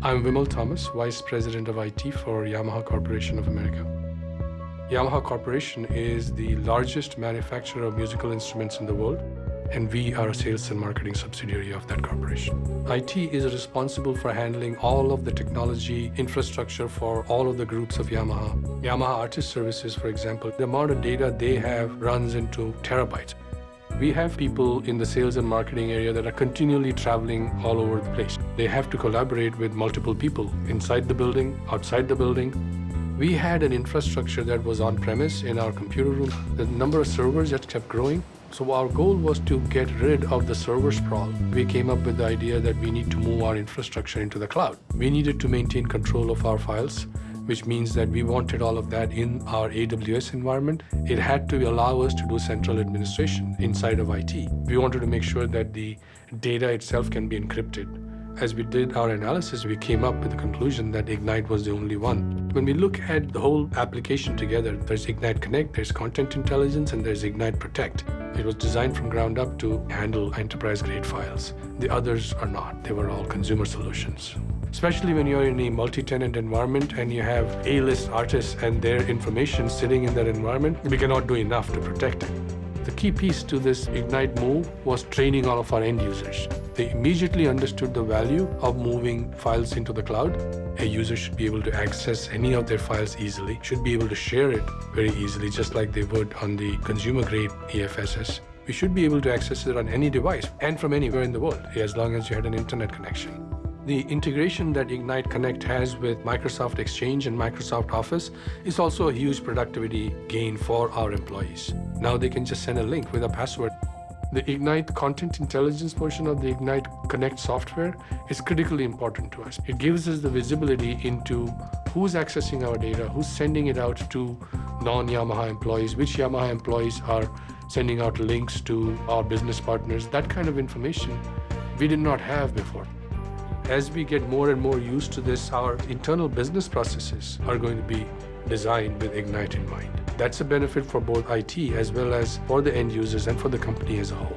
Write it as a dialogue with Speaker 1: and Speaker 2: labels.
Speaker 1: I'm Vimal Thomas, Vice President of IT for Yamaha Corporation of America. Yamaha Corporation is the largest manufacturer of musical instruments in the world, and we are a sales and marketing subsidiary of that corporation. IT is responsible for handling all of the technology infrastructure for all of the groups of Yamaha. Yamaha Artist Services, for example, the amount of data they have runs into terabytes. We have people in the sales and marketing area that are continually traveling all over the place. They have to collaborate with multiple people inside the building, outside the building. We had an infrastructure that was on-premise in our computer room. The number of servers just kept growing. So our goal was to get rid of the server sprawl. We came up with the idea that we need to move our infrastructure into the cloud. We needed to maintain control of our files, which means that we wanted all of that in our AWS environment. It had to allow us to do central administration inside of IT. We wanted to make sure that the data itself can be encrypted. As we did our analysis, we came up with the conclusion that Egnyte was the only one. When we look at the whole application together, there's Egnyte Connect, there's Content Intelligence, and there's Egnyte Protect. It was designed from ground up to handle enterprise-grade files. The others are not. They were all consumer solutions. Especially when you're in a multi-tenant environment and you have A-list artists and their information sitting in that environment, we cannot do enough to protect it. The key piece to this Egnyte move was training all of our end users. They immediately understood the value of moving files into the cloud. A user should be able to access any of their files easily, should be able to share it very easily, just like they would on the consumer-grade EFSS. We should be able to access it on any device and from anywhere in the world, as long as you had an internet connection. The integration that Egnyte Connect has with Microsoft Exchange and Microsoft Office is also a huge productivity gain for our employees. Now they can just send a link with a password. The Egnyte Content Intelligence portion of the Egnyte Connect software is critically important to us. It gives us the visibility into who's accessing our data, who's sending it out to non-Yamaha employees, which Yamaha employees are sending out links to our business partners. That kind of information we did not have before. As we get more and more used to this, our internal business processes are going to be designed with Egnyte in mind. That's a benefit for both IT as well as for the end users and for the company as a whole.